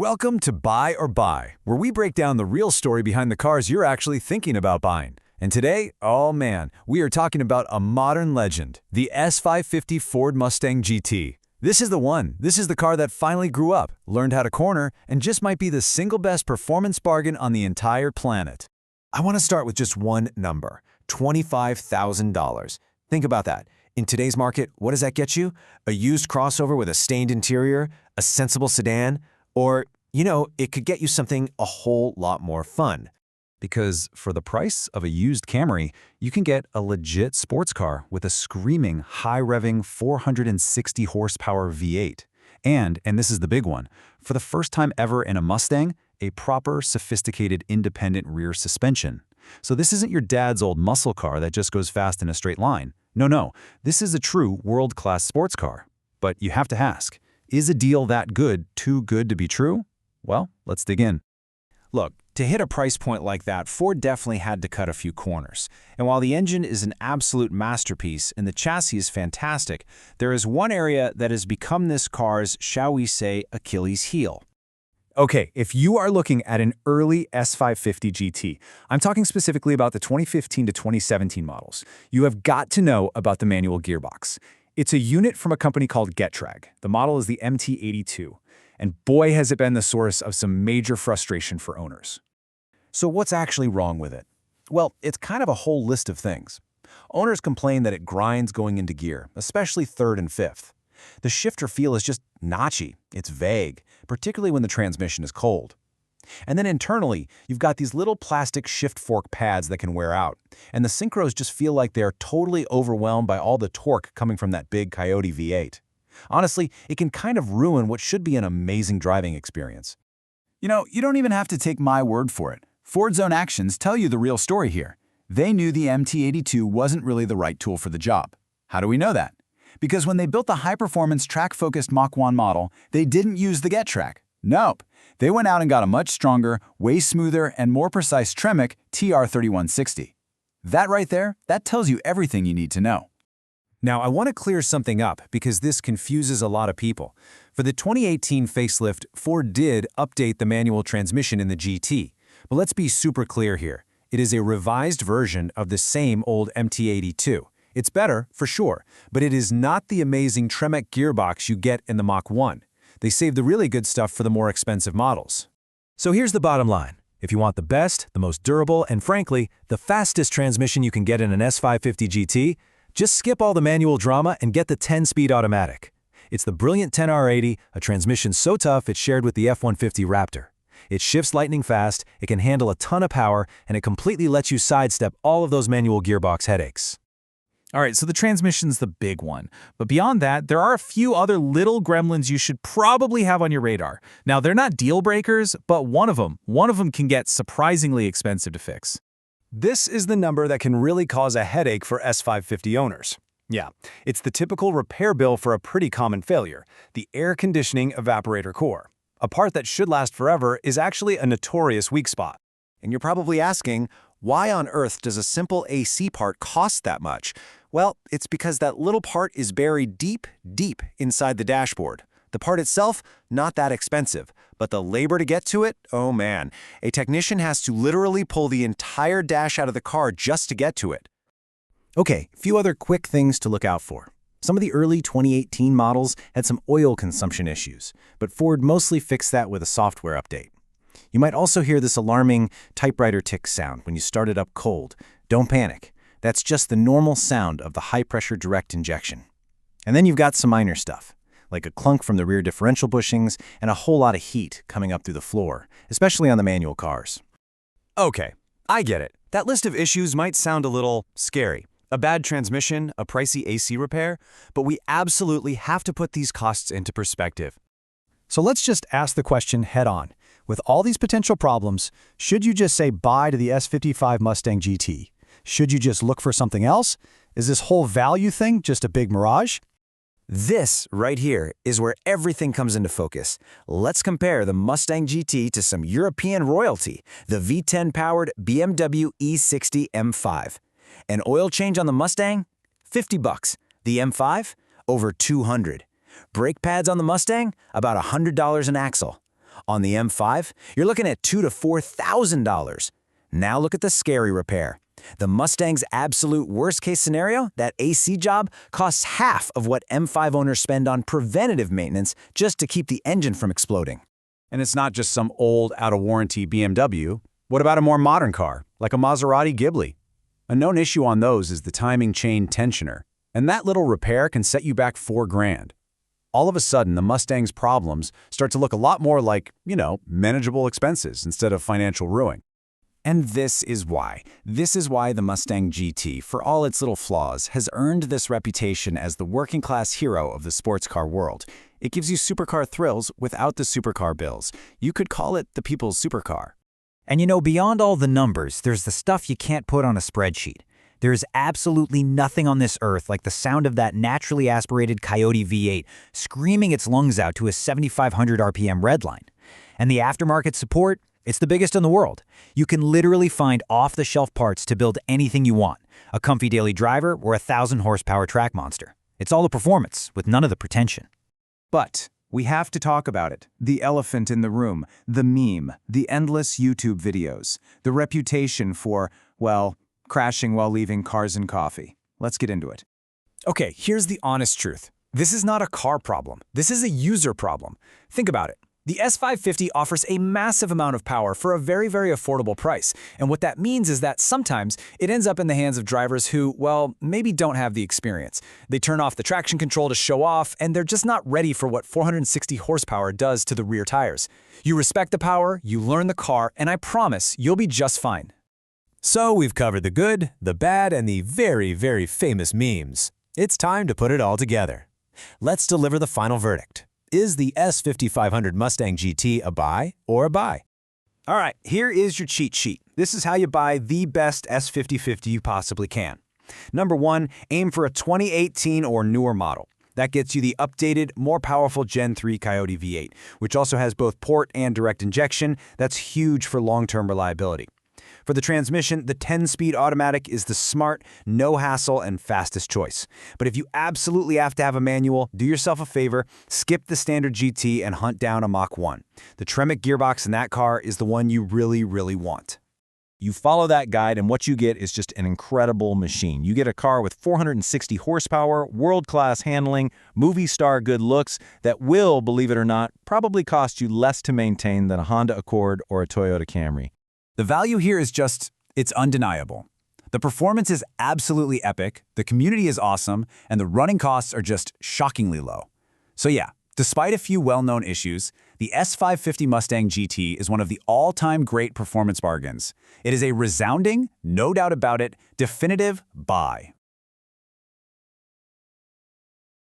Welcome to Buy or Buy, where we break down the real story behind the cars you're actually thinking about buying. And today, oh man, we are talking about a modern legend, the S550 Ford Mustang GT. This is the one. This is the car that finally grew up, learned how to corner, and just might be the single best performance bargain on the entire planet. I want to start with just one number, $25,000. Think about that. In today's market, what does that get you? A used crossover with a stained interior, a sensible sedan, or, it could get you something a whole lot more fun. Because for the price of a used Camry, you can get a legit sports car with a screaming, high-revving 460 horsepower V8. And this is the big one, for the first time ever in a Mustang, a proper, sophisticated, independent rear suspension. So this isn't your dad's old muscle car that just goes fast in a straight line. No, this is a true world-class sports car. But you have to ask, is a deal that good too good to be true? Well, let's dig in. Look, to hit a price point like that, Ford definitely had to cut a few corners. And while the engine is an absolute masterpiece and the chassis is fantastic, there is one area that has become this car's, shall we say, Achilles heel. Okay, if you are looking at an early S550 GT, I'm talking specifically about the 2015 to 2017 models, you have got to know about the manual gearbox. It's a unit from a company called Getrag. The model is the MT82. And boy, has it been the source of some major frustration for owners. So what's actually wrong with it? Well, it's kind of a whole list of things. Owners complain that it grinds going into gear, especially third and fifth. The shifter feel is just notchy. It's vague, particularly when the transmission is cold. And then internally, you've got these little plastic shift fork pads that can wear out, and the synchros just feel like they're totally overwhelmed by all the torque coming from that big Coyote V8. Honestly, it can kind of ruin what should be an amazing driving experience. You don't even have to take my word for it. Ford's own actions tell you the real story here. They knew the MT82 wasn't really the right tool for the job. How do we know that? Because when they built the high-performance, track-focused Mach 1 model, they didn't use the Getrag. Nope. They went out and got a much stronger, way smoother, and more precise Tremec TR3160. That right there, that tells you everything you need to know. Now, I want to clear something up because this confuses a lot of people. For the 2018 facelift, Ford did update the manual transmission in the GT. But let's be super clear here. It is a revised version of the same old MT82. It's better, for sure, but it is not the amazing Tremec gearbox you get in the Mach 1. They save the really good stuff for the more expensive models. So here's the bottom line. If you want the best, the most durable, and frankly, the fastest transmission you can get in an S550 GT, just skip all the manual drama and get the 10-speed automatic. It's the brilliant 10R80, a transmission so tough it's shared with the F-150 Raptor. It shifts lightning fast, it can handle a ton of power, and it completely lets you sidestep all of those manual gearbox headaches. All right, so the transmission's the big one. But beyond that, there are a few other little gremlins you should probably have on your radar. Now, they're not deal breakers, but one of them can get surprisingly expensive to fix. This is the number that can really cause a headache for S550 owners. Yeah, it's the typical repair bill for a pretty common failure, the air conditioning evaporator core. A part that should last forever is actually a notorious weak spot. And you're probably asking, why on earth does a simple AC part cost that much? Well, it's because that little part is buried deep, deep inside the dashboard. The part itself, not that expensive, but the labor to get to it, oh man. A technician has to literally pull the entire dash out of the car just to get to it. Okay, a few other quick things to look out for. Some of the early 2018 models had some oil consumption issues, but Ford mostly fixed that with a software update. You might also hear this alarming typewriter tick sound when you start it up cold. Don't panic. That's just the normal sound of the high-pressure direct injection. And then you've got some minor stuff, like a clunk from the rear differential bushings and a whole lot of heat coming up through the floor, especially on the manual cars. Okay, I get it. That list of issues might sound a little scary. A bad transmission, a pricey AC repair, but we absolutely have to put these costs into perspective. So let's just ask the question head on. With all these potential problems, should you just say bye to the S55 Mustang GT? Should you just look for something else? Is this whole value thing just a big mirage? This right here is where everything comes into focus. Let's compare the Mustang GT to some European royalty, the V10-powered BMW E60 M5. An oil change on the Mustang? $50. The M5? Over $200. Brake pads on the Mustang? About $100 an axle. On the M5, you're looking at $2,000 to $4,000. Now look at the scary repair. The Mustang's absolute worst-case scenario, that AC job, costs half of what M5 owners spend on preventative maintenance just to keep the engine from exploding. And it's not just some old, out-of-warranty BMW. What about a more modern car, like a Maserati Ghibli? A known issue on those is the timing chain tensioner, and that little repair can set you back $4,000. All of a sudden, the Mustang's problems start to look a lot more like, manageable expenses instead of financial ruin. And this is why the Mustang GT, for all its little flaws, has earned this reputation as the working-class hero of the sports car world. It gives you supercar thrills without the supercar bills. You could call it the people's supercar. And beyond all the numbers, there's the stuff you can't put on a spreadsheet. There's absolutely nothing on this earth like the sound of that naturally aspirated Coyote V8 screaming its lungs out to a 7,500 RPM redline. And the aftermarket support? It's the biggest in the world. You can literally find off-the-shelf parts to build anything you want, a comfy daily driver or a 1,000-horsepower track monster. It's all the performance, with none of the pretension. But we have to talk about it. The elephant in the room, the meme, the endless YouTube videos, the reputation for, crashing while leaving cars and coffee. Let's get into it. Okay, here's the honest truth. This is not a car problem. This is a user problem. Think about it. The S550 offers a massive amount of power for a very, very affordable price. And what that means is that sometimes it ends up in the hands of drivers who, maybe don't have the experience. They turn off the traction control to show off, and they're just not ready for what 460 horsepower does to the rear tires. You respect the power, you learn the car, and I promise you'll be just fine. So we've covered the good, the bad, and the very, very famous memes. It's time to put it all together. Let's deliver the final verdict. Is the S550 Mustang GT a buy or a buy? All right, here is your cheat sheet. This is how you buy the best S550 you possibly can. Number 1, aim for a 2018 or newer model. That gets you the updated, more powerful Gen 3 Coyote V8, which also has both port and direct injection. That's huge for long-term reliability. For the transmission, the 10-speed automatic is the smart, no-hassle, and fastest choice. But if you absolutely have to have a manual, do yourself a favor, skip the standard GT and hunt down a Mach 1. The Tremec gearbox in that car is the one you really, really want. You follow that guide and what you get is just an incredible machine. You get a car with 460 horsepower, world-class handling, movie star good looks that will, believe it or not, probably cost you less to maintain than a Honda Accord or a Toyota Camry. The value here is it's undeniable. The performance is absolutely epic, the community is awesome, and the running costs are just shockingly low. So yeah, despite a few well-known issues, the S550 Mustang GT is one of the all-time great performance bargains. It is a resounding, no doubt about it, definitive buy.